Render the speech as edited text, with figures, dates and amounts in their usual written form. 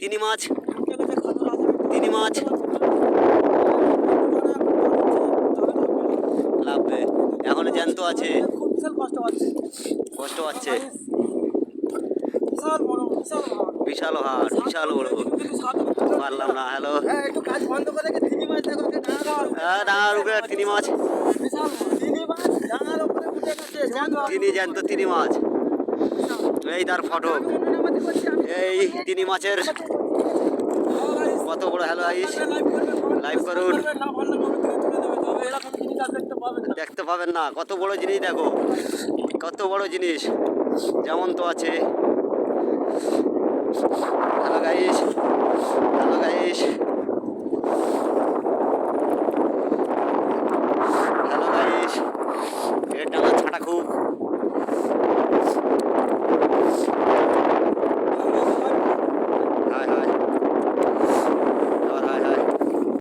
তিনি মাছ, তিনি মাছ লাভবে, এখনো জ্যান্ত আছে, কষ্ট পাচ্ছে। বিশাল হাট, বিশাল বড়, পারলাম না। হ্যালো, ডাঙার উপরে তিনি মাছ, তিনি জ্যান্ত তিনি মাছ। এই তার ফটো, এই তিনি মাছের কত বড়। হ্যালো আইস, লাইভ করুন, দেখতে পাবেন না। কত বড় জিনিস দেখো, কত বড় জিনিস, যেমন তো আছে। Hello guys, hello guys, hello guys. এর ডাঙা ছাটা খুব।